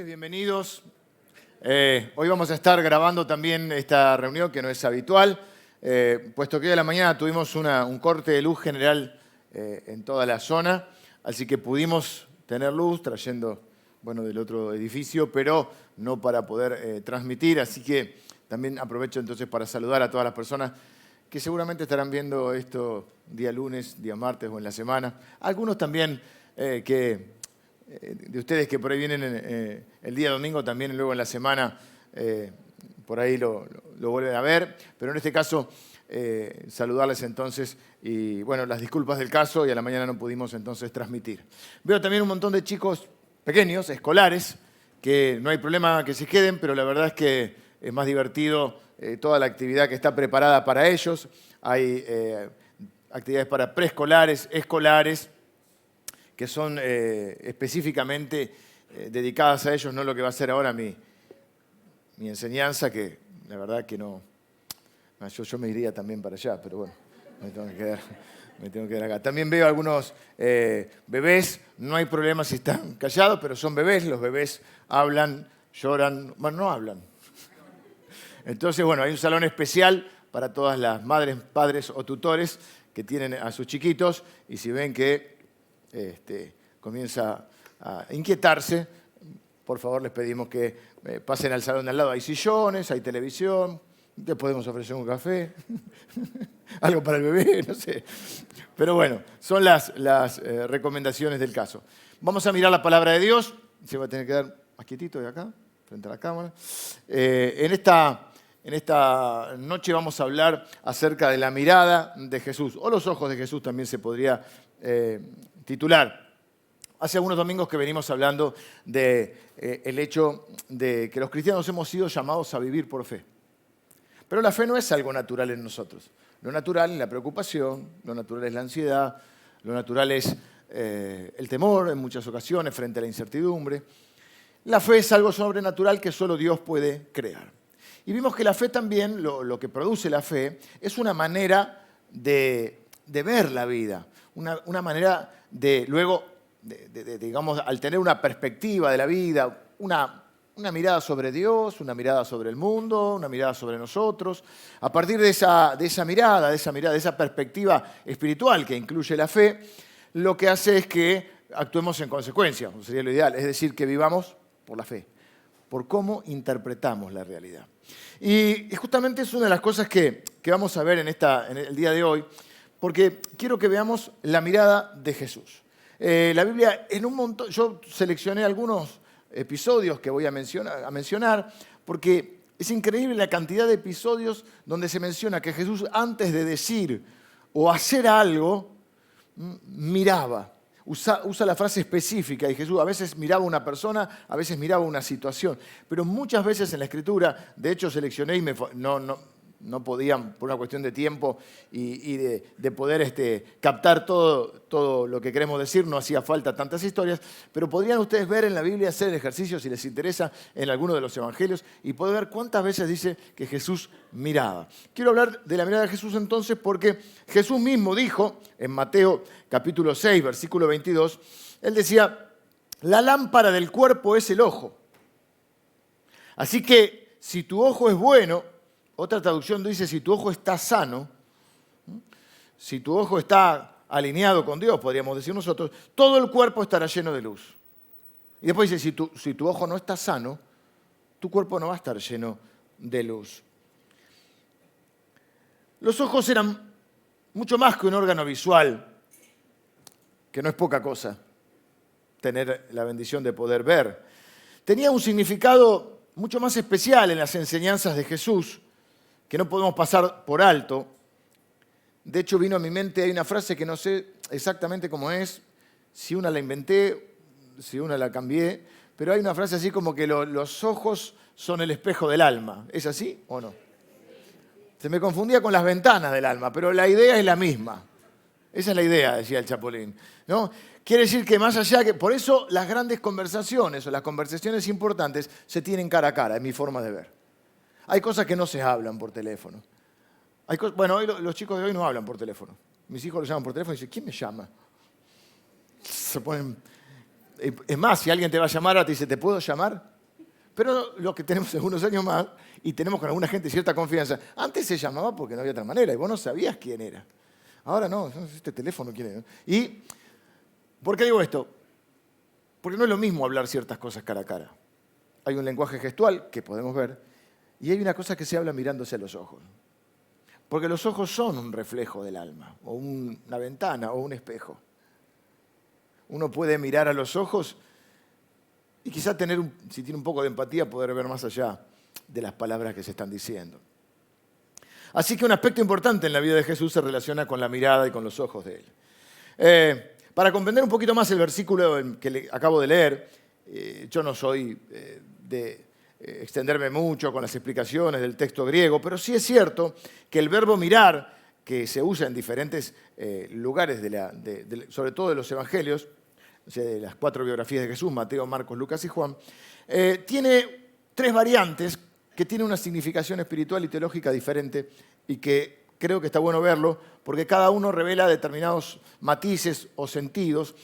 Bienvenidos. Hoy vamos a estar grabando también esta reunión que no es habitual, puesto que hoy a la mañana tuvimos un corte de luz general en toda la zona, así que pudimos tener luz trayendo del otro edificio, pero no para poder transmitir, así que también aprovecho entonces para saludar a todas las personas que seguramente estarán viendo esto día lunes, día martes o en la semana. Algunos también de ustedes que por ahí vienen el día domingo, también luego en la semana por ahí lo vuelven a ver. Pero en este caso, saludarles entonces y las disculpas del caso, y a la mañana no pudimos entonces transmitir. Veo también un montón de chicos pequeños, escolares, que no hay problema que se queden, pero la verdad es que es más divertido toda la actividad que está preparada para ellos. Hay actividades para preescolares, escolares, que son específicamente dedicadas a ellos, no lo que va a ser ahora mi enseñanza, que la verdad que no. Yo me iría también para allá, pero bueno, me tengo que quedar acá. También veo algunos bebés, no hay problema si están callados, pero son bebés, los bebés hablan, lloran, no hablan. Entonces, hay un salón especial para todas las madres, padres o tutores que tienen a sus chiquitos, y si ven que comienza a inquietarse, por favor les pedimos que pasen al salón de al lado. Hay sillones, hay televisión, te podemos ofrecer un café, algo para el bebé, no sé. Pero bueno, son las recomendaciones del caso. Vamos a mirar la palabra de Dios. Se va a tener que dar más quietito de acá, frente a la cámara. En esta noche vamos a hablar acerca de la mirada de Jesús, o los ojos de Jesús también se podría titular. Hace algunos domingos que venimos hablando del hecho de que los cristianos hemos sido llamados a vivir por fe. Pero la fe no es algo natural en nosotros. Lo natural es la preocupación, lo natural es la ansiedad, lo natural es el temor en muchas ocasiones frente a la incertidumbre. La fe es algo sobrenatural que solo Dios puede crear. Y vimos que la fe también, lo que produce la fe, es una manera de ver la vida, una manera de luego, digamos, al tener una perspectiva de la vida, una mirada sobre Dios, una mirada sobre el mundo, una mirada sobre nosotros. A partir de esa mirada, de esa perspectiva espiritual que incluye la fe, lo que hace es que actuemos en consecuencia, sería lo ideal, es decir, que vivamos por la fe, por cómo interpretamos la realidad. Y justamente es una de las cosas que vamos a ver en el día de hoy, porque quiero que veamos la mirada de Jesús. La Biblia, yo seleccioné algunos episodios que voy a mencionar, porque es increíble la cantidad de episodios donde se menciona que Jesús, antes de decir o hacer algo, miraba. Usa la frase específica, y Jesús a veces miraba a una persona, a veces miraba una situación, pero muchas veces en la Escritura, de hecho seleccioné y no podían, por una cuestión de tiempo y de poder captar todo lo que queremos decir, no hacía falta tantas historias, pero podrían ustedes ver en la Biblia, hacer el ejercicio si les interesa en alguno de los evangelios, y poder ver cuántas veces dice que Jesús miraba. Quiero hablar de la mirada de Jesús entonces porque Jesús mismo dijo en Mateo capítulo 6, versículo 22, él decía: la lámpara del cuerpo es el ojo. Así que si tu ojo es bueno, otra traducción dice, si tu ojo está sano, si tu ojo está alineado con Dios, podríamos decir nosotros, todo el cuerpo estará lleno de luz. Y después dice, si tu ojo no está sano, tu cuerpo no va a estar lleno de luz. Los ojos eran mucho más que un órgano visual, que no es poca cosa tener la bendición de poder ver. Tenía un significado mucho más especial en las enseñanzas de Jesús, que no podemos pasar por alto. De hecho, vino a mi mente, hay una frase que no sé exactamente cómo es, si una la inventé, si una la cambié, pero hay una frase así como que los ojos son el espejo del alma. ¿Es así o no? Se me confundía con las ventanas del alma, pero la idea es la misma. Esa es la idea, decía el Chapulín, ¿no? Quiere decir que más allá que... Por eso las grandes conversaciones o las conversaciones importantes se tienen cara a cara, es mi forma de ver. Hay cosas que no se hablan por teléfono. Hoy los chicos de hoy no hablan por teléfono. Mis hijos lo llaman por teléfono y dicen, ¿quién me llama? Se ponen Es más, si alguien te va a llamar, te dice, ¿te puedo llamar? Pero lo que tenemos es unos años más y tenemos con alguna gente cierta confianza. Antes se llamaba porque no había otra manera y vos no sabías quién era. Ahora no, este teléfono quién era. ¿Y por qué digo esto? Porque no es lo mismo hablar ciertas cosas cara a cara. Hay un lenguaje gestual que podemos ver y hay una cosa que se habla mirándose a los ojos. Porque los ojos son un reflejo del alma, o una ventana, o un espejo. Uno puede mirar a los ojos y quizá si tiene un poco de empatía, poder ver más allá de las palabras que se están diciendo. Así que un aspecto importante en la vida de Jesús se relaciona con la mirada y con los ojos de Él. Para comprender un poquito más el versículo que acabo de leer, yo no soy de extenderme mucho con las explicaciones del texto griego, pero sí es cierto que el verbo mirar, que se usa en diferentes lugares, sobre todo de los evangelios, o sea, de las 4 biografías de Jesús, Mateo, Marcos, Lucas y Juan, tiene 3 variantes que tienen una significación espiritual y teológica diferente y que creo que está bueno verlo porque cada uno revela determinados matices o sentidos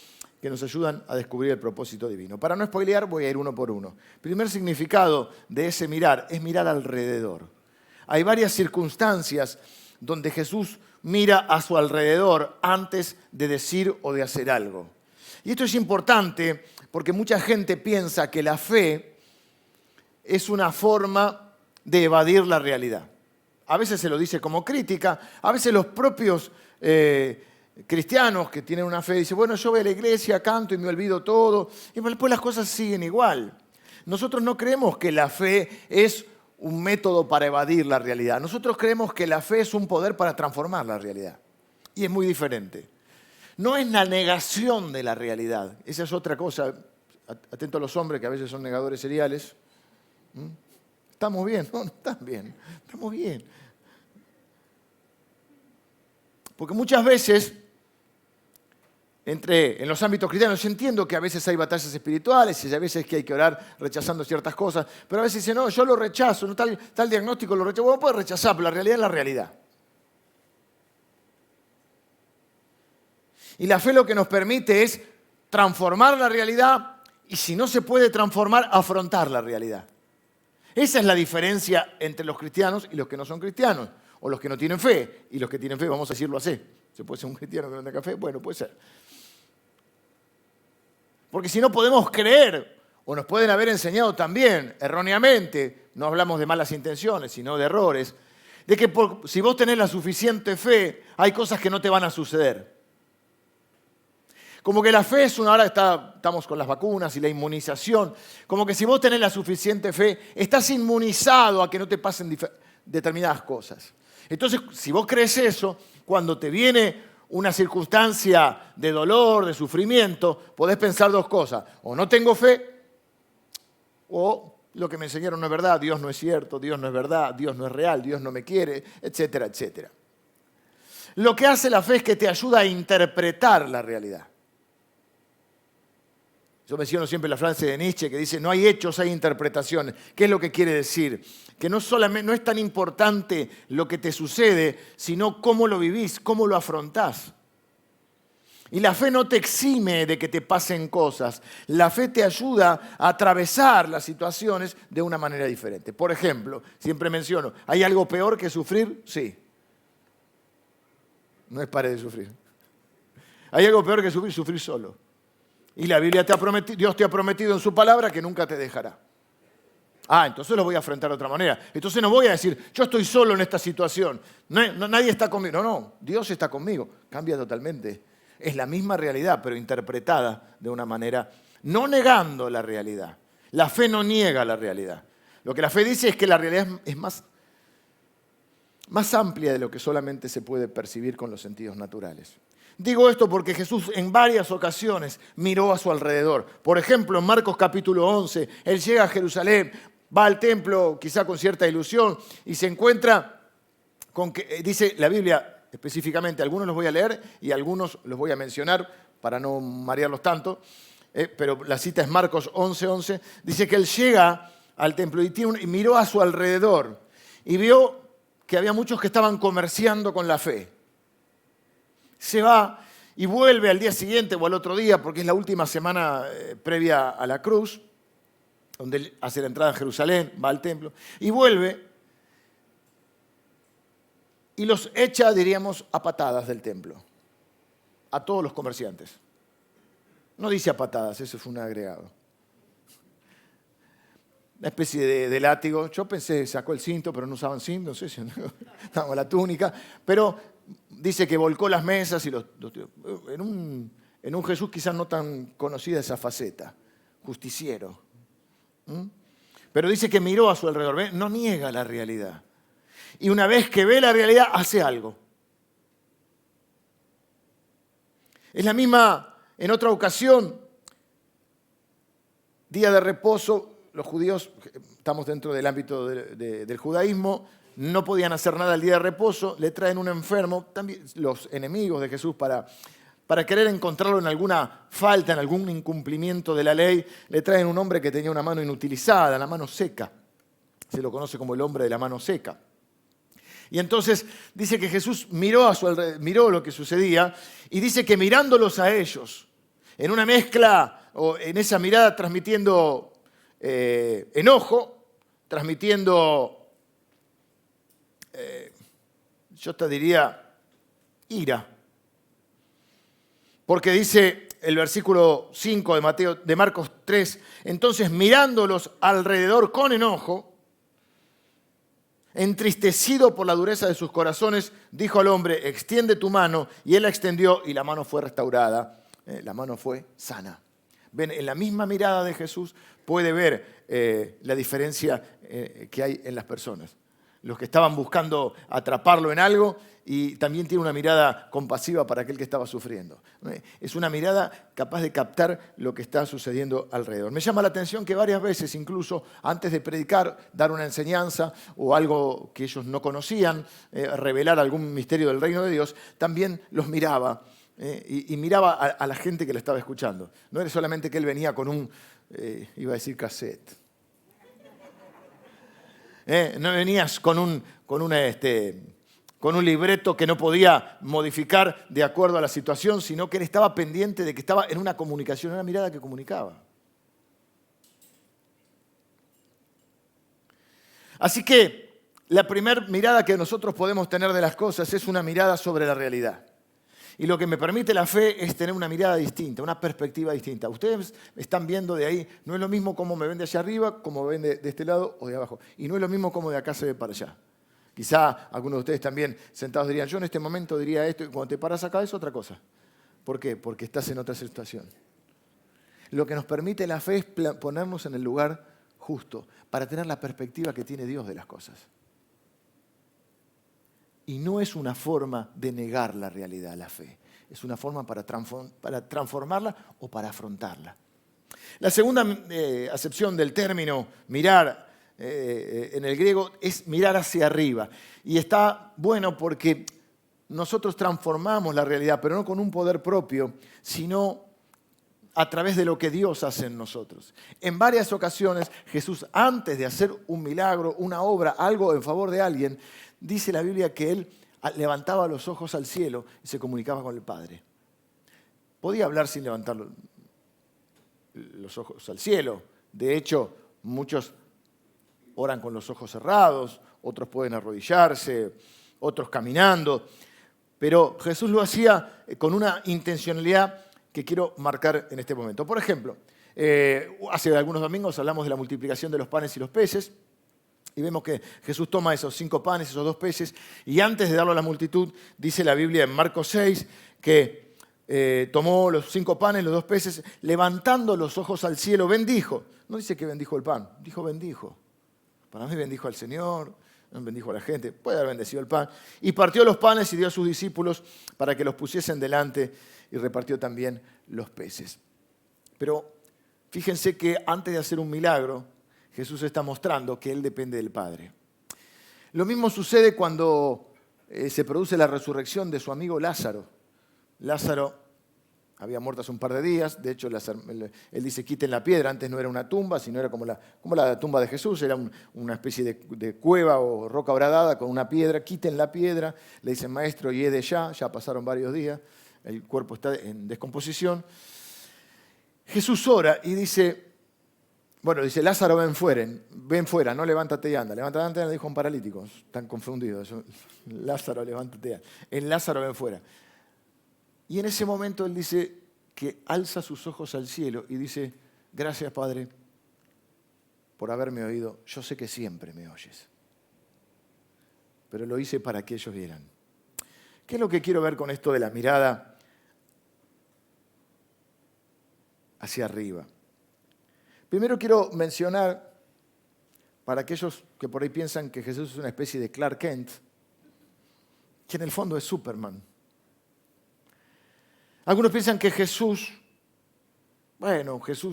que nos ayudan a descubrir el propósito divino. Para no spoilear, voy a ir uno por uno. El primer significado de ese mirar es mirar alrededor. Hay varias circunstancias donde Jesús mira a su alrededor antes de decir o de hacer algo. Y esto es importante porque mucha gente piensa que la fe es una forma de evadir la realidad. A veces se lo dice como crítica, a veces los propios cristianos que tienen una fe dicen, bueno, yo voy a la iglesia, canto y me olvido todo, y después las cosas siguen igual. Nosotros no creemos que la fe es un método para evadir la realidad. Nosotros creemos que la fe es un poder para transformar la realidad. Y es muy diferente. No es la negación de la realidad. Esa es otra cosa. Atento a los hombres que a veces son negadores seriales. ¿Estamos bien? No, no están bien. Estamos bien. Porque muchas veces, en los ámbitos cristianos, entiendo que a veces hay batallas espirituales y a veces que hay que orar rechazando ciertas cosas, pero a veces dicen, no, yo lo rechazo, no, tal diagnóstico lo rechazo. Bueno, puedes rechazar, pero la realidad es la realidad. Y la fe lo que nos permite es transformar la realidad y si no se puede transformar, afrontar la realidad. Esa es la diferencia entre los cristianos y los que no son cristianos, o los que no tienen fe, y los que tienen fe, vamos a decirlo así. ¿Se puede ser un cristiano que no tenga fe? Bueno, puede ser. Porque si no podemos creer, o nos pueden haber enseñado también, erróneamente, no hablamos de malas intenciones, sino de errores, de que si vos tenés la suficiente fe, hay cosas que no te van a suceder. Como que la fe es ahora estamos con las vacunas y la inmunización, como que si vos tenés la suficiente fe, estás inmunizado a que no te pasen determinadas cosas. Entonces, si vos crees eso, cuando te viene una circunstancia de dolor, de sufrimiento, podés pensar 2 cosas. O no tengo fe, o lo que me enseñaron no es verdad, Dios no es cierto, Dios no es verdad, Dios no es real, Dios no me quiere, etcétera, etcétera. Lo que hace la fe es que te ayuda a interpretar la realidad. Yo menciono siempre la frase de Nietzsche que dice, no hay hechos, hay interpretaciones. ¿Qué es lo que quiere decir? Que no es tan importante lo que te sucede, sino cómo lo vivís, cómo lo afrontás. Y la fe no te exime de que te pasen cosas. La fe te ayuda a atravesar las situaciones de una manera diferente. Por ejemplo, siempre menciono, ¿hay algo peor que sufrir? Sí. No es pare de sufrir. ¿Hay algo peor que sufrir? Sufrir solo. Y la Biblia Dios te ha prometido en su palabra que nunca te dejará. Entonces lo voy a afrontar de otra manera. Entonces no voy a decir, yo estoy solo en esta situación. Nadie está conmigo. No, Dios está conmigo. Cambia totalmente. Es la misma realidad, pero interpretada de una manera, no negando la realidad. La fe no niega la realidad. Lo que la fe dice es que la realidad es más amplia de lo que solamente se puede percibir con los sentidos naturales. Digo esto porque Jesús en varias ocasiones miró a su alrededor. Por ejemplo, en Marcos capítulo 11, Él llega a Jerusalén, va al templo quizá con cierta ilusión y se encuentra con que, dice la Biblia específicamente, algunos los voy a leer y algunos los voy a mencionar para no marearlos tanto, pero la cita es Marcos 11:11, dice que Él llega al templo y miró a su alrededor y vio que había muchos que estaban comerciando con la fe. Se va y vuelve al día siguiente o al otro día, porque es la última semana previa a la cruz, donde él hace la entrada a Jerusalén, va al templo, y vuelve y los echa, diríamos, a patadas del templo, a todos los comerciantes. No dice a patadas, eso fue un agregado. Una especie de látigo. Yo pensé, sacó el cinto, pero no usaban cinto, no sé si estaba la túnica. Pero dice que volcó las mesas y en un Jesús quizás no tan conocida esa faceta, justiciero. Pero dice que miró a su alrededor, ¿ve? No niega la realidad. Y una vez que ve la realidad, hace algo. Es la misma, en otra ocasión, día de reposo, los judíos, estamos dentro del ámbito del judaísmo, no podían hacer nada el día de reposo, le traen un enfermo, también los enemigos de Jesús para querer encontrarlo en alguna falta, en algún incumplimiento de la ley, le traen un hombre que tenía una mano inutilizada, la mano seca. Se lo conoce como el hombre de la mano seca. Y entonces dice que Jesús miró lo que sucedía y dice que mirándolos a ellos, en una mezcla o en esa mirada transmitiendo enojo, transmitiendo, yo te diría, ira. Porque dice el versículo 5 de Marcos 3, entonces mirándolos alrededor con enojo, entristecido por la dureza de sus corazones, dijo al hombre, extiende tu mano, y él la extendió y la mano fue restaurada, la mano fue sana. Ven, en la misma mirada de Jesús puede ver la diferencia que hay en las personas. Los que estaban buscando atraparlo en algo y también tiene una mirada compasiva para aquel que estaba sufriendo. Es una mirada capaz de captar lo que está sucediendo alrededor. Me llama la atención que varias veces, incluso antes de predicar, dar una enseñanza o algo que ellos no conocían, revelar algún misterio del reino de Dios, también los miraba. Y miraba a la gente que le estaba escuchando. No era solamente que él venía con un, iba a decir cassette. No venías con un libreto que no podía modificar de acuerdo a la situación, sino que él estaba pendiente de que estaba en una comunicación, una mirada que comunicaba. Así que la primera mirada que nosotros podemos tener de las cosas es una mirada sobre la realidad. Y lo que me permite la fe es tener una mirada distinta, una perspectiva distinta. Ustedes están viendo de ahí, no es lo mismo cómo me ven de allá arriba, como me ven de este lado o de abajo. Y no es lo mismo cómo de acá se ve para allá. Quizá algunos de ustedes también sentados dirían, yo en este momento diría esto, y cuando te paras acá es otra cosa. ¿Por qué? Porque estás en otra situación. Lo que nos permite la fe es ponernos en el lugar justo, para tener la perspectiva que tiene Dios de las cosas. Y no es una forma de negar la realidad, la fe. Es una forma para transformarla o para afrontarla. La segunda acepción del término mirar en el griego es mirar hacia arriba. Y está bueno porque nosotros transformamos la realidad, pero no con un poder propio, sino a través de lo que Dios hace en nosotros. En varias ocasiones, Jesús, antes de hacer un milagro, una obra, algo en favor de alguien, dice la Biblia que él levantaba los ojos al cielo y se comunicaba con el Padre. Podía hablar sin levantar los ojos al cielo. De hecho, muchos oran con los ojos cerrados, otros pueden arrodillarse, otros caminando. Pero Jesús lo hacía con una intencionalidad que quiero marcar en este momento. Por ejemplo, hace algunos domingos hablamos de la multiplicación de los panes y los peces. Y vemos que Jesús toma esos 5 panes, esos 2 peces, y antes de darlo a la multitud, dice la Biblia en Marcos 6, que tomó los 5 panes, los 2 peces, levantando los ojos al cielo, bendijo. No dice que bendijo el pan, dijo bendijo. Para mí bendijo al Señor, bendijo a la gente, puede haber bendecido el pan. Y partió los panes y dio a sus discípulos para que los pusiesen delante, y repartió también los peces. Pero fíjense que antes de hacer un milagro, Jesús está mostrando que Él depende del Padre. Lo mismo sucede cuando se produce la resurrección de su amigo Lázaro. Lázaro había muerto hace un par de días. De hecho, él dice, quiten la piedra. Antes no era una tumba, sino era como la tumba de Jesús. Era una especie de cueva o roca horadada con una piedra. Quiten la piedra. Le dicen, maestro, y es de ya pasaron varios días. el cuerpo está en descomposición. Jesús ora y dice, Lázaro, ven fuera, no levántate y anda. Levántate y anda, dijo un paralítico. Están confundidos. Lázaro, levántate y anda. El Lázaro, ven fuera. Y en ese momento él dice que alza sus ojos al cielo y dice, gracias, Padre, por haberme oído. Yo sé que siempre me oyes. Pero lo hice para que ellos vieran. ¿Qué es lo que quiero ver con esto de la mirada hacia arriba? Primero quiero mencionar, para aquellos que por ahí piensan que Jesús es una especie de Clark Kent, que en el fondo es Superman. Algunos piensan que Jesús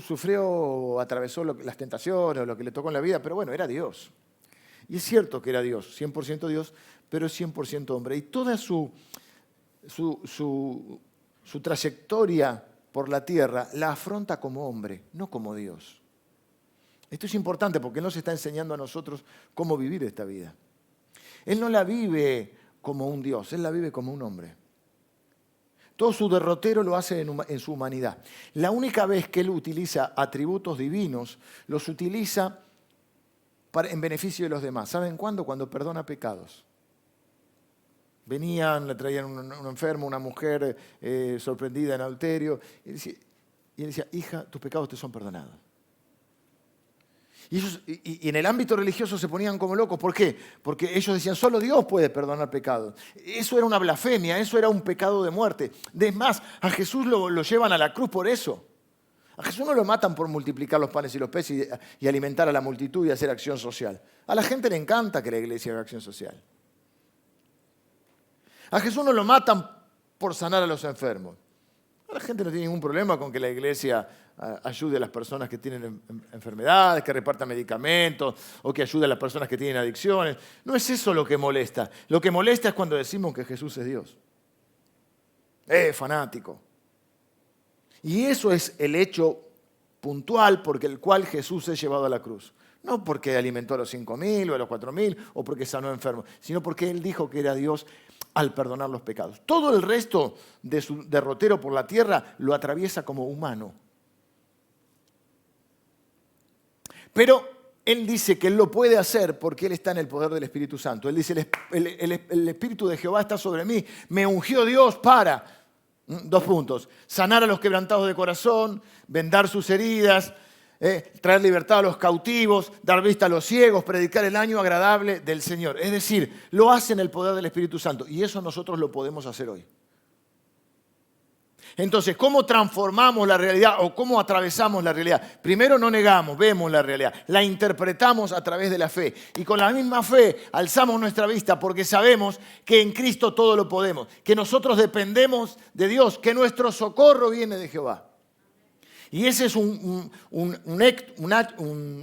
sufrió, atravesó las tentaciones, o lo que le tocó en la vida, pero era Dios. Y es cierto que era Dios, 100% Dios, pero es 100% hombre. Y toda su trayectoria por la tierra la afronta como hombre, no como Dios. Esto es importante porque Él nos está enseñando a nosotros cómo vivir esta vida. Él no la vive como un Dios, Él la vive como un hombre. Todo su derrotero lo hace en su humanidad. La única vez que Él utiliza atributos divinos, los utiliza en beneficio de los demás. ¿Saben cuándo? Cuando perdona pecados. Venían, le traían un enfermo, una mujer sorprendida en adulterio, y él decía, hija, tus pecados te son perdonados. Y en el ámbito religioso se ponían como locos. ¿Por qué? Porque ellos decían, solo Dios puede perdonar pecados. Eso era una blasfemia, eso era un pecado de muerte. Es más, a Jesús lo llevan a la cruz por eso. A Jesús no lo matan por multiplicar los panes y los peces y alimentar a la multitud y hacer acción social. A la gente le encanta que la iglesia haga acción social. A Jesús no lo matan por sanar a los enfermos. La gente no tiene ningún problema con que la iglesia ayude a las personas que tienen enfermedades, que reparta medicamentos o que ayude a las personas que tienen adicciones. No es eso lo que molesta. Lo que molesta es cuando decimos que Jesús es Dios. Fanático. Y eso es el hecho puntual por el cual Jesús es llevado a la cruz. No porque alimentó a los 5.000 o a los 4.000 o porque sanó enfermos, sino porque Él dijo que era Dios al perdonar los pecados. Todo el resto de su derrotero por la tierra lo atraviesa como humano. Pero Él dice que Él lo puede hacer porque Él está en el poder del Espíritu Santo. Él dice, el Espíritu de Jehová está sobre mí. Me ungió Dios para, 2 puntos, sanar a los quebrantados de corazón, vendar sus heridas, traer libertad a los cautivos, dar vista a los ciegos, predicar el año agradable del Señor. Es decir, lo hace en el poder del Espíritu Santo y eso nosotros lo podemos hacer hoy. Entonces, ¿cómo transformamos la realidad o cómo atravesamos la realidad? Primero no negamos, vemos la realidad, la interpretamos a través de la fe y con la misma fe alzamos nuestra vista porque sabemos que en Cristo todo lo podemos, que nosotros dependemos de Dios, que nuestro socorro viene de Jehová. Y ese es un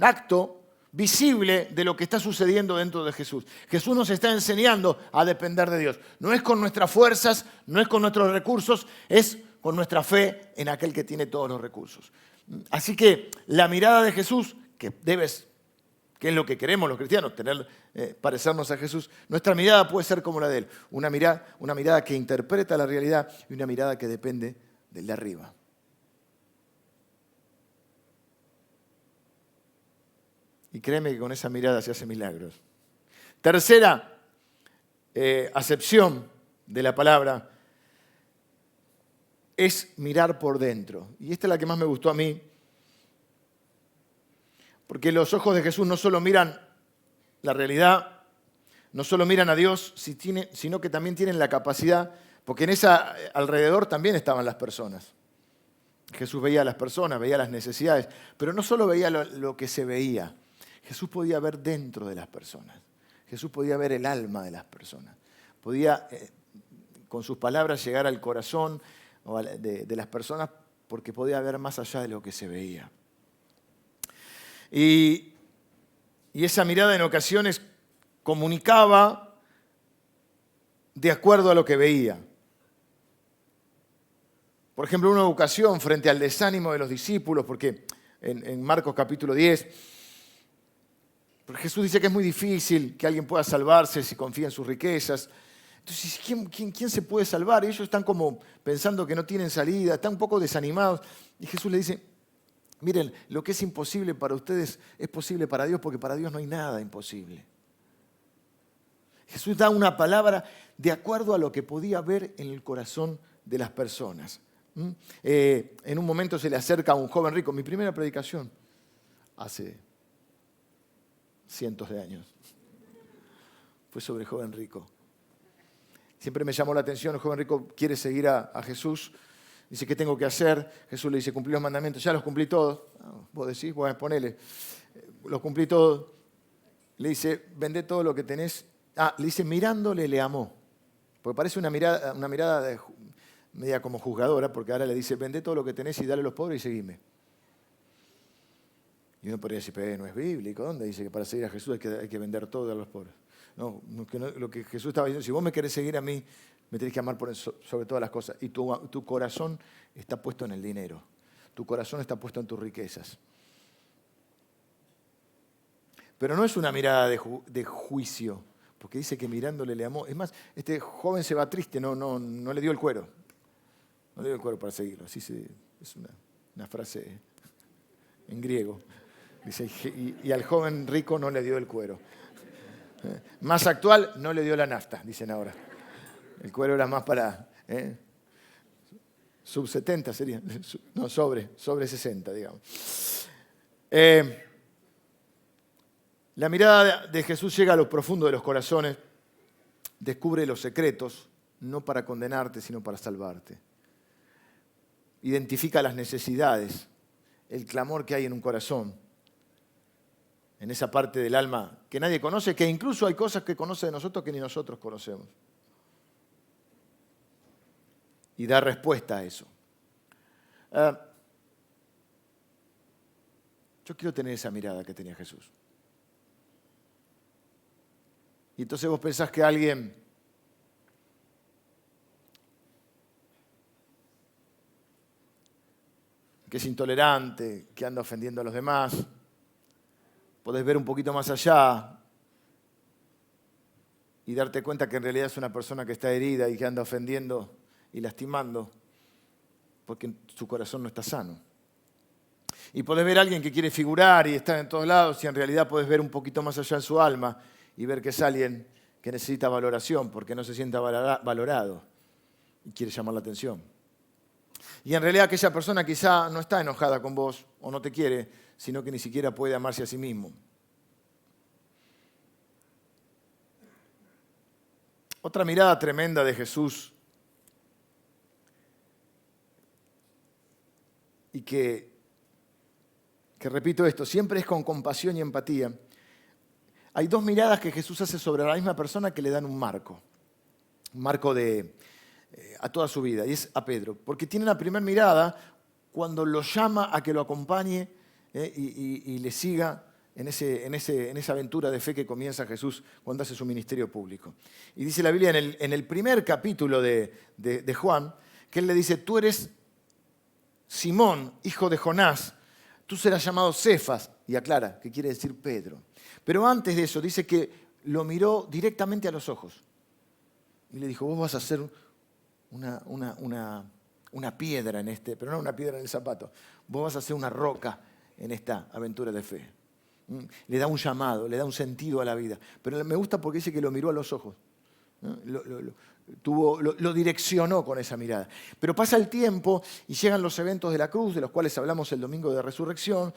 acto visible de lo que está sucediendo dentro de Jesús. Jesús nos está enseñando a depender de Dios. No es con nuestras fuerzas, no es con nuestros recursos, es con nuestra fe en aquel que tiene todos los recursos. Así que la mirada de Jesús, que es lo que queremos los cristianos, parecernos a Jesús, nuestra mirada puede ser como la de Él. Una mirada que interpreta la realidad y una mirada que depende del de arriba. Y créeme que con esa mirada se hacen milagros. Tercera acepción de la palabra es mirar por dentro. Y esta es la que más me gustó a mí. Porque los ojos de Jesús no solo miran la realidad, no solo miran a Dios, sino que también tienen la capacidad, porque en esa alrededor también estaban las personas. Jesús veía a las personas, veía las necesidades, pero no solo veía lo que se veía. Jesús podía ver dentro de las personas. Jesús podía ver el alma de las personas. Podía, con sus palabras, llegar al corazón de las personas porque podía ver más allá de lo que se veía. Y esa mirada en ocasiones comunicaba de acuerdo a lo que veía. Por ejemplo, una ocasión frente al desánimo de los discípulos, porque en Marcos capítulo 10, Jesús dice que es muy difícil que alguien pueda salvarse si confía en sus riquezas, Entonces, ¿quién se puede salvar? Y ellos están como pensando que no tienen salida, están un poco desanimados. Y Jesús le dice, miren, lo que es imposible para ustedes es posible para Dios, porque para Dios no hay nada imposible. Jesús da una palabra de acuerdo a lo que podía ver en el corazón de las personas. En un momento se le acerca a un joven rico. Mi primera predicación, hace cientos de años, fue sobre el joven rico. Siempre me llamó la atención, el joven rico quiere seguir a Jesús. Dice, ¿qué tengo que hacer? Jesús le dice, cumplí los mandamientos. Ya los cumplí todos. Vos decís, bueno, ponele. Los cumplí todos. Le dice, vendé todo lo que tenés. Le dice, mirándole le amó. Porque parece una mirada media como juzgadora, porque ahora le dice, vendé todo lo que tenés y dale a los pobres y seguime. Y uno podría decir, pero no es bíblico. ¿Dónde dice que para seguir a Jesús hay que vender todo y dar a los pobres? No, lo que Jesús estaba diciendo, si vos me querés seguir a mí, me tenés que amar sobre todas las cosas. Y tu corazón está puesto en el dinero. Tu corazón está puesto en tus riquezas. Pero no es una mirada de juicio, porque dice que mirándole le amó. Es más, este joven se va triste, no le dio el cuero. No le dio el cuero para seguirlo. Así es una frase en griego. Dice, y al joven rico no le dio el cuero. Más actual, no le dio la nafta, dicen ahora. El cuero era más para sub 70 sería. No, sobre 60, digamos. La mirada de Jesús llega a lo profundo de los corazones, descubre los secretos, no para condenarte, sino para salvarte. Identifica las necesidades, el clamor que hay en un corazón, en esa parte del alma que nadie conoce, que incluso hay cosas que conoce de nosotros que ni nosotros conocemos. Y da respuesta a eso. Yo quiero tener esa mirada que tenía Jesús. Y entonces vos pensás que alguien que es intolerante, que anda ofendiendo a los demás, podés ver un poquito más allá y darte cuenta que en realidad es una persona que está herida y que anda ofendiendo y lastimando porque su corazón no está sano. Y podés ver a alguien que quiere figurar y estar en todos lados y en realidad podés ver un poquito más allá en su alma y ver que es alguien que necesita valoración porque no se sienta valorado y quiere llamar la atención. Y en realidad aquella persona quizá no está enojada con vos o no te quiere, sino que ni siquiera puede amarse a sí mismo. Otra mirada tremenda de Jesús y que repito esto, siempre es con compasión y empatía. Hay dos miradas que Jesús hace sobre la misma persona que le dan un marco a toda su vida, y es a Pedro. Porque tiene la primera mirada cuando lo llama a que lo acompañe y le siga en esa aventura de fe que comienza Jesús cuando hace su ministerio público. Y dice la Biblia en el primer capítulo de Juan, que él le dice, tú eres Simón, hijo de Jonás, tú serás llamado Cefas, y aclara que quiere decir Pedro. Pero antes de eso dice que lo miró directamente a los ojos y le dijo, vos vas a ser una piedra en pero no una piedra en el zapato, vos vas a ser una roca en esta aventura de fe. Le da un llamado, le da un sentido a la vida. Pero me gusta porque dice que lo miró a los ojos. Lo direccionó con esa mirada. Pero pasa el tiempo y llegan los eventos de la cruz, de los cuales hablamos el domingo de resurrección,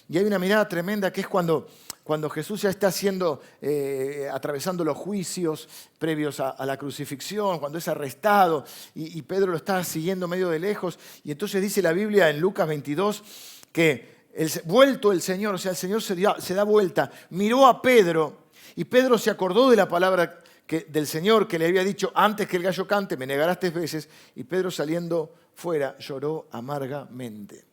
y hay una mirada tremenda que es cuando Jesús ya está atravesando los juicios previos a la crucifixión, cuando es arrestado, y Pedro lo está siguiendo medio de lejos, y entonces dice la Biblia en Lucas 22 que vuelto el Señor, o sea, el Señor se da vuelta, miró a Pedro, y Pedro se acordó de la palabra del Señor que le había dicho, antes que el gallo cante, me negarás 3 veces, y Pedro saliendo fuera lloró amargamente.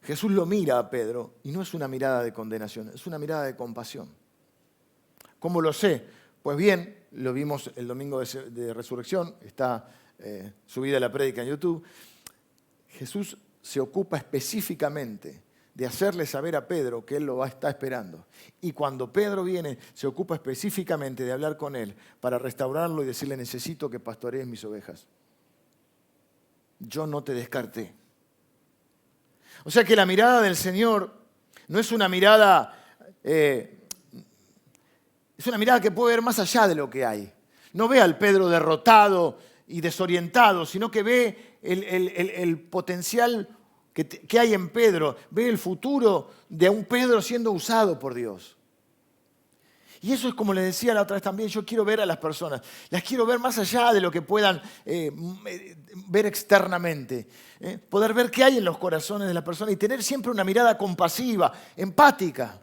Jesús lo mira a Pedro y no es una mirada de condenación, es una mirada de compasión. ¿Cómo lo sé? Pues bien, lo vimos el domingo de resurrección, está subida la prédica en YouTube. Jesús se ocupa específicamente de hacerle saber a Pedro que él lo está esperando. Y cuando Pedro viene, se ocupa específicamente de hablar con él para restaurarlo y decirle: necesito que pastorees mis ovejas. Yo no te descarté. O sea que la mirada del Señor no es una mirada, es una mirada que puede ver más allá de lo que hay. No ve al Pedro derrotado y desorientado, sino que ve el potencial que hay en Pedro, ve el futuro de un Pedro siendo usado por Dios. Y eso es como les decía la otra vez también, yo quiero ver a las personas, las quiero ver más allá de lo que puedan ver externamente. Poder ver qué hay en los corazones de las personas y tener siempre una mirada compasiva, empática.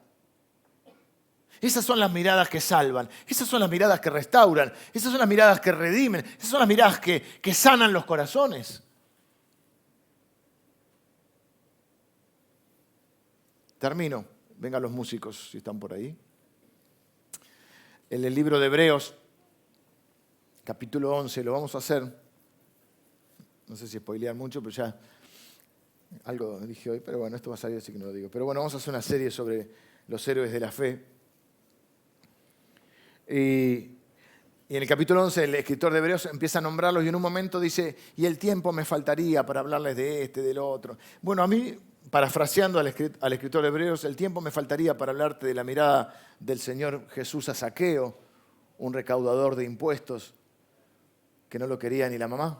Esas son las miradas que salvan, esas son las miradas que restauran, esas son las miradas que redimen, esas son las miradas que sanan los corazones. Termino. Vengan los músicos si están por ahí. En el libro de Hebreos, capítulo 11, lo vamos a hacer. No sé si spoilear mucho, pero ya algo dije hoy, pero bueno, esto va a salir así que no lo digo. Pero bueno, vamos a hacer una serie sobre los héroes de la fe. Y en el capítulo 11 el escritor de Hebreos empieza a nombrarlos y en un momento dice: y el tiempo me faltaría para hablarles de este, del otro. Bueno, a mí, parafraseando al escritor de Hebreos, el tiempo me faltaría para hablarte de la mirada del Señor Jesús a Zaqueo, un recaudador de impuestos que no lo quería ni la mamá.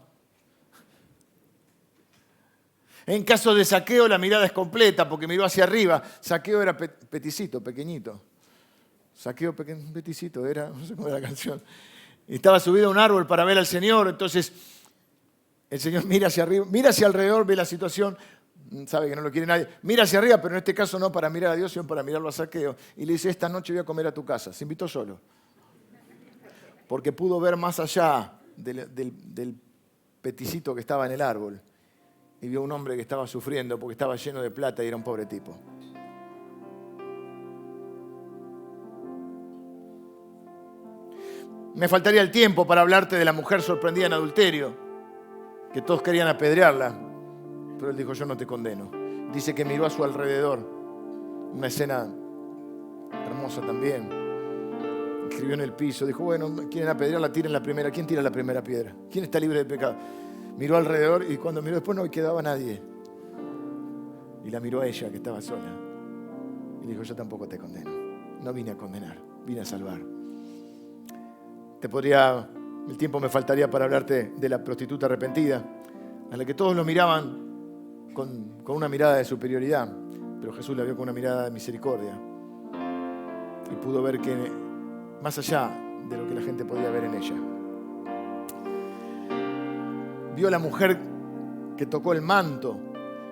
En caso de Zaqueo la mirada es completa porque miró hacia arriba. Zaqueo era peticito, pequeñito. Zaqueo peticito era, no sé cómo era la canción. Y estaba subido a un árbol para ver al Señor, entonces el Señor mira hacia arriba, mira hacia alrededor, ve la situación, sabe que no lo quiere nadie, mira hacia arriba, pero en este caso no para mirar a Dios, sino para mirarlo a Zaqueo. Y le dice: esta noche voy a comer a tu casa. Se invitó solo. Porque pudo ver más allá del peticito que estaba en el árbol. Y vio a un hombre que estaba sufriendo porque estaba lleno de plata y era un pobre tipo. Me faltaría el tiempo para hablarte de la mujer sorprendida en adulterio, que todos querían apedrearla, pero él dijo: yo no te condeno. Dice que miró a su alrededor, una escena hermosa también. Escribió en el piso, dijo: bueno, quieren apedrearla, tiren la primera. ¿Quién tira la primera piedra? ¿Quién está libre de pecado? Miró alrededor y cuando miró después no quedaba nadie. Y la miró a ella, que estaba sola. Y dijo: yo tampoco te condeno. No vine a condenar, vine a salvar. El tiempo me faltaría para hablarte de la prostituta arrepentida, a la que todos lo miraban con una mirada de superioridad, pero Jesús la vio con una mirada de misericordia y pudo ver que más allá de lo que la gente podía ver en ella. Vio a la mujer que tocó el manto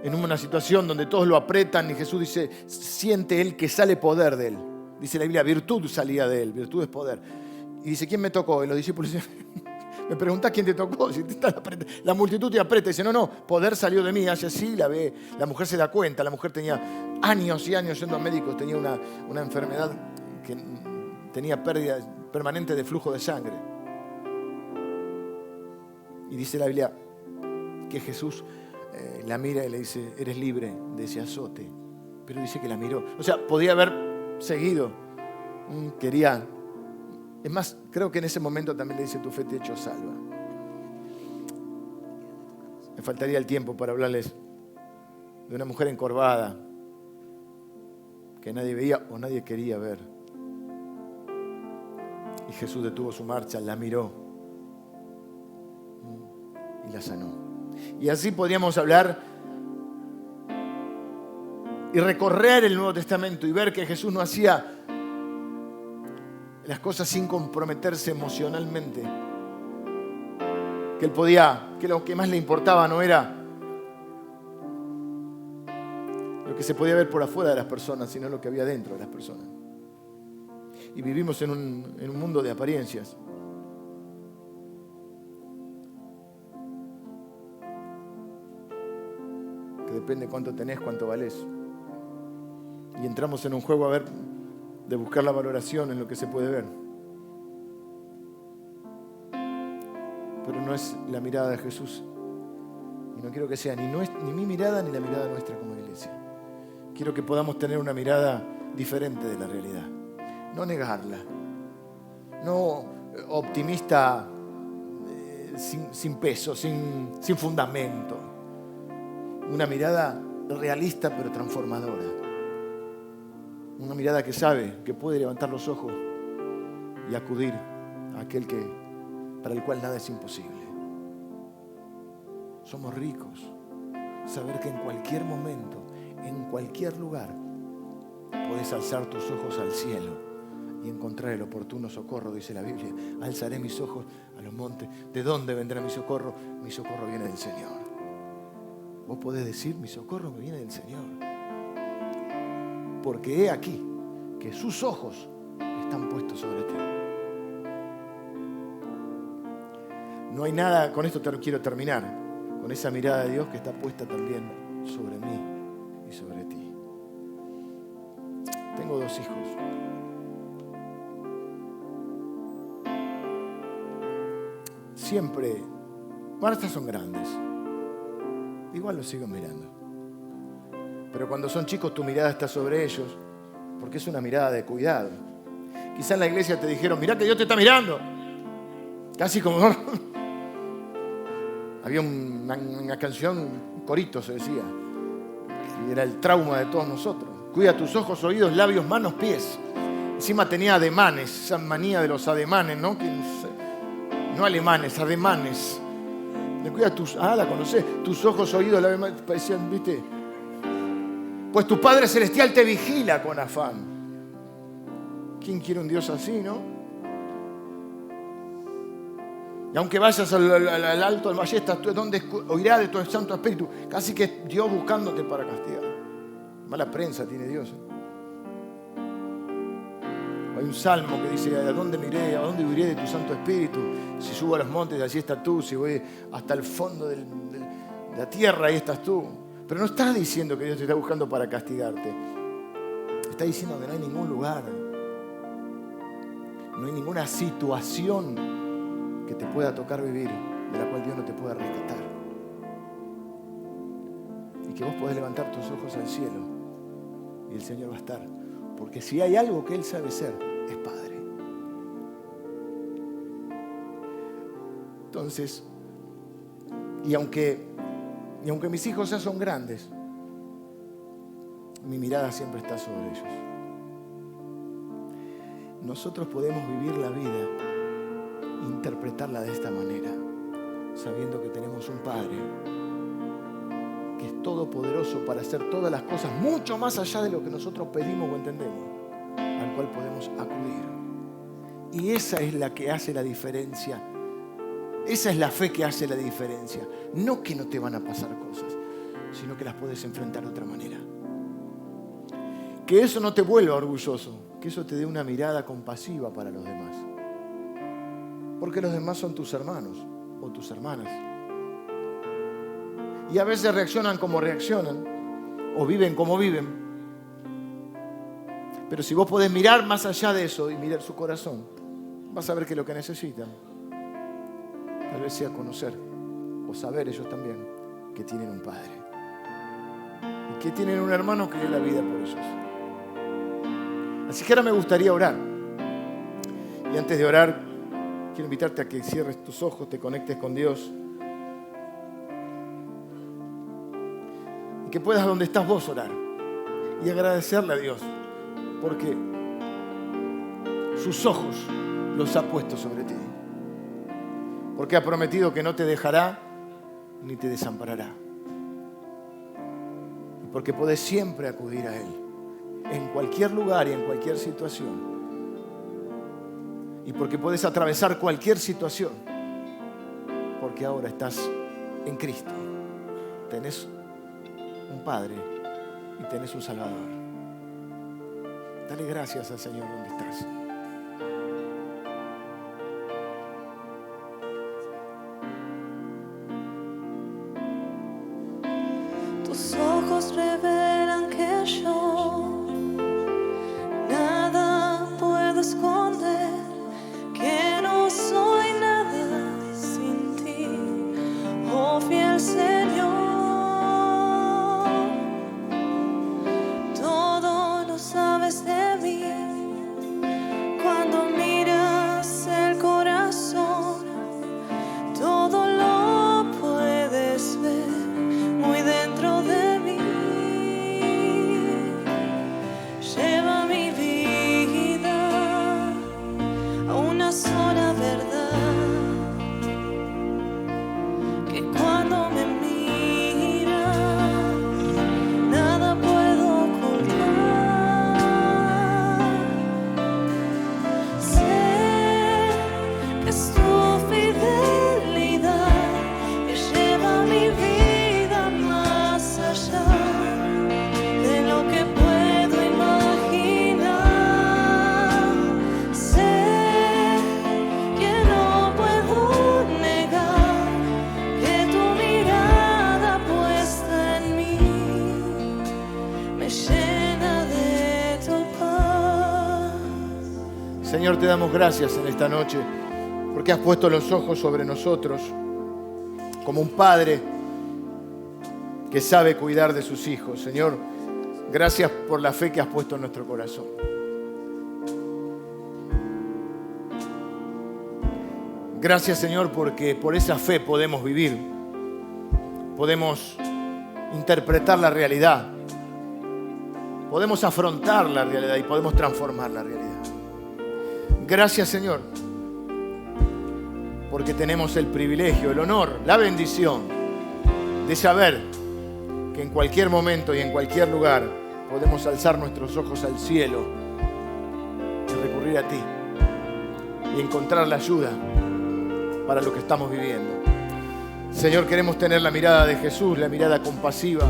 en una situación donde todos lo apretan y Jesús dice: siente él que sale poder de él. Dice la Biblia: virtud salía de él, virtud es poder. Y dice: ¿quién me tocó? Y los discípulos dicen: me preguntás quién te tocó. Si la multitud te aprieta. Dice: no, poder salió de mí. Hace así, la ve. La mujer se da cuenta. La mujer tenía años y años yendo a médicos. Tenía una enfermedad que tenía pérdida permanente de flujo de sangre. Y dice la Biblia que Jesús la mira y le dice: eres libre de ese azote. Pero dice que la miró. O sea, podía haber seguido. Quería... Es más, creo que en ese momento también le dice: tu fe te ha hecho salva. Me faltaría el tiempo para hablarles de una mujer encorvada que nadie veía o nadie quería ver. Y Jesús detuvo su marcha, la miró y la sanó. Y así podríamos hablar y recorrer el Nuevo Testamento y ver que Jesús no hacía las cosas sin comprometerse emocionalmente. Que él podía, que lo que más le importaba no era lo que se podía ver por afuera de las personas, sino lo que había dentro de las personas. Y vivimos en un mundo de apariencias. Que depende cuánto tenés, cuánto valés. Y entramos en un juego de buscar la valoración en lo que se puede ver. Pero no es la mirada de Jesús. Y no quiero que sea ni mi mirada ni la mirada nuestra como iglesia. Quiero que podamos tener una mirada diferente de la realidad. No negarla. No optimista sin peso, sin fundamento. Una mirada realista pero transformadora. Una mirada que sabe que puede levantar los ojos y acudir a aquel para el cual nada es imposible. Somos ricos. Saber que en cualquier momento, en cualquier lugar, podés alzar tus ojos al cielo y encontrar el oportuno socorro, dice la Biblia. Alzaré mis ojos a los montes. ¿De dónde vendrá mi socorro? Mi socorro viene del Señor. Vos podés decir, mi socorro me viene del Señor. Porque he aquí que sus ojos están puestos sobre ti. No hay nada, con esto quiero terminar, con esa mirada de Dios que está puesta también sobre mí y sobre ti. Tengo 2 hijos. Siempre, bueno, estos son grandes. Igual los sigo mirando. Pero cuando son chicos tu mirada está sobre ellos, porque es una mirada de cuidado. Quizá en la iglesia te dijeron, mirá que Dios te está mirando. Casi como... Había una canción, un corito se decía, que era el trauma de todos nosotros. Cuida tus ojos, oídos, labios, manos, pies. Encima tenía ademanes, esa manía de los ademanes, ¿no? No alemanes, ademanes. Cuida la conocés, tus ojos, oídos, labios, manos, parecían, ¿viste? Pues tu Padre Celestial te vigila con afán. ¿Quién quiere un Dios así, no? Y aunque vayas al alto del valle, donde oirá de tu Santo Espíritu. Casi que es Dios buscándote para castigar. Mala prensa tiene Dios. Hay un salmo que dice, ¿a dónde miré? ¿A dónde huiré de tu Santo Espíritu? Si subo a los montes, allí estás tú. Si voy hasta el fondo de la tierra, ahí estás tú. Pero no está diciendo que Dios te está buscando para castigarte. Está diciendo que no hay ningún lugar. No hay ninguna situación que te pueda tocar vivir, de la cual Dios no te pueda rescatar. Y que vos podés levantar tus ojos al cielo y el Señor va a estar. Porque si hay algo que Él sabe ser, es Padre. Entonces, y aunque mis hijos ya son grandes, mi mirada siempre está sobre ellos. Nosotros podemos vivir la vida, interpretarla de esta manera, sabiendo que tenemos un Padre que es todopoderoso para hacer todas las cosas mucho más allá de lo que nosotros pedimos o entendemos, al cual podemos acudir. Y esa es la que hace la diferencia. Esa es la fe que hace la diferencia. No que no te van a pasar cosas, sino que las puedes enfrentar de otra manera. Que eso no te vuelva orgulloso, que eso te dé una mirada compasiva para los demás. Porque los demás son tus hermanos o tus hermanas. Y a veces reaccionan como reaccionan o viven como viven. Pero si vos podés mirar más allá de eso y mirar su corazón, vas a ver que lo que necesitan tal vez sea conocer o saber ellos también que tienen un Padre y que tienen un hermano que dé la vida por ellos. Así que ahora me gustaría orar. Y antes de orar, quiero invitarte a que cierres tus ojos, te conectes con Dios. Y que puedas donde estás vos orar. Y agradecerle a Dios. Porque sus ojos los ha puesto sobre ti. Porque ha prometido que no te dejará ni te desamparará. Y porque podés siempre acudir a Él. En cualquier lugar y en cualquier situación. Y porque podés atravesar cualquier situación. Porque ahora estás en Cristo. Tenés un Padre y tenés un Salvador. Dale gracias al Señor donde estás. Tus ojos revelan que yo nada puedo esconder, que no soy nada sin ti, oh fiel Señor. Señor, te damos gracias en esta noche porque has puesto los ojos sobre nosotros como un padre que sabe cuidar de sus hijos. Señor, gracias por la fe que has puesto en nuestro corazón. Gracias, Señor, porque por esa fe podemos vivir, podemos interpretar la realidad, podemos afrontar la realidad y podemos transformar la realidad. Gracias, Señor, porque tenemos el privilegio, el honor, la bendición de saber que en cualquier momento y en cualquier lugar podemos alzar nuestros ojos al cielo y recurrir a ti y encontrar la ayuda para lo que estamos viviendo. Señor, queremos tener la mirada de Jesús, la mirada compasiva,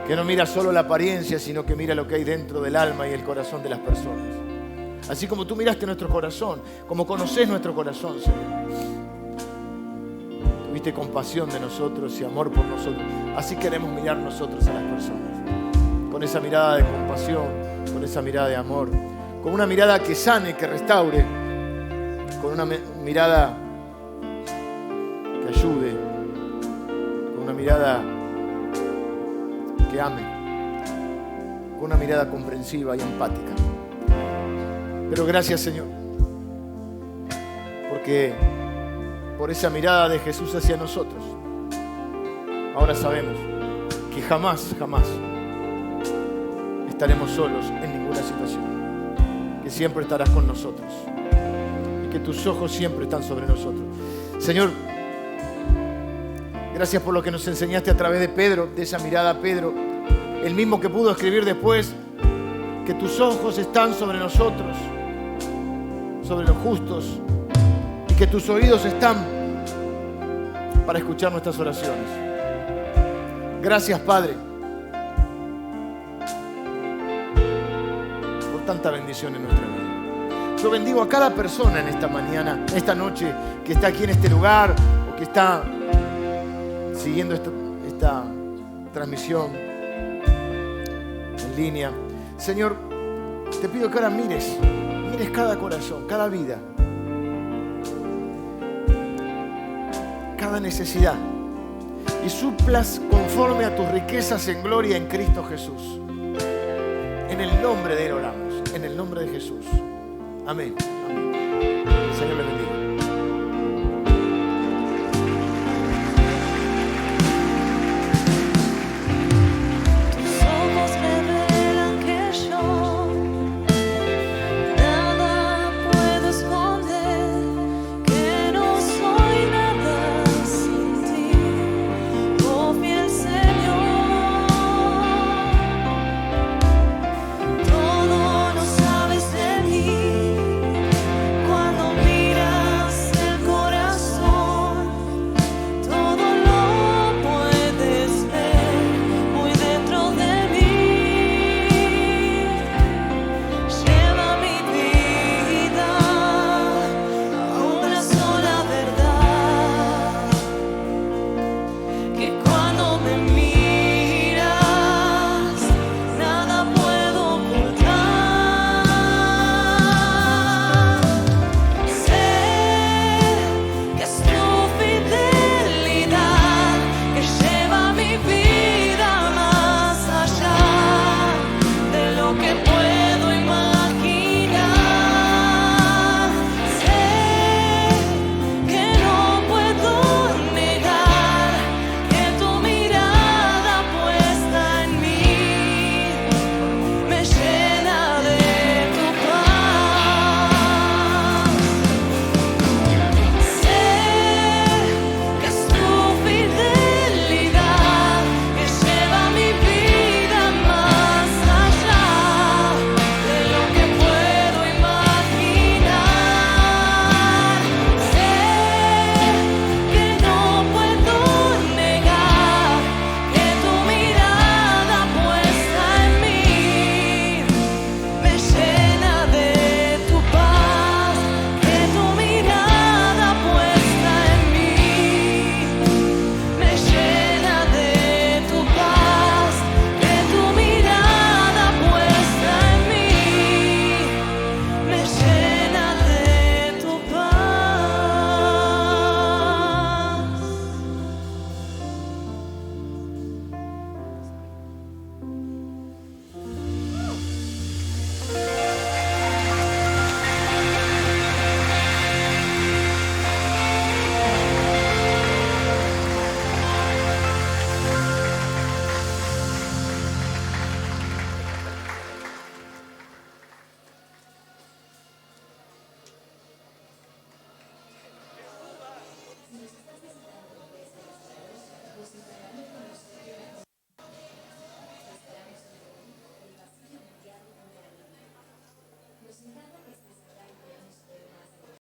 que no mira solo la apariencia, sino que mira lo que hay dentro del alma y el corazón de las personas. Así como tú miraste nuestro corazón, como conocés nuestro corazón, Señor. Tuviste compasión de nosotros y amor por nosotros. Así queremos mirar nosotros a las personas. Con esa mirada de compasión, con esa mirada de amor, con una mirada que sane, que restaure, con una mirada que ayude, con una mirada que ame, con una mirada comprensiva y empática. Pero gracias, Señor, porque por esa mirada de Jesús hacia nosotros, ahora sabemos que jamás, jamás estaremos solos en ninguna situación, que siempre estarás con nosotros y que tus ojos siempre están sobre nosotros. Señor, gracias por lo que nos enseñaste a través de Pedro, de esa mirada a Pedro, el mismo que pudo escribir después, que tus ojos están sobre nosotros, sobre los justos, y que tus oídos están para escuchar nuestras oraciones. Gracias, Padre, por tanta bendición en nuestra vida. Yo bendigo a cada persona en esta mañana, esta noche, que está aquí en este lugar o que está siguiendo esta transmisión en línea. Señor, te pido que ahora mires cada corazón, cada vida, cada necesidad y suplas conforme a tus riquezas en gloria en Cristo Jesús. En el nombre de Él oramos, en el nombre de Jesús. Amén. Amén. Señor, le bendiga.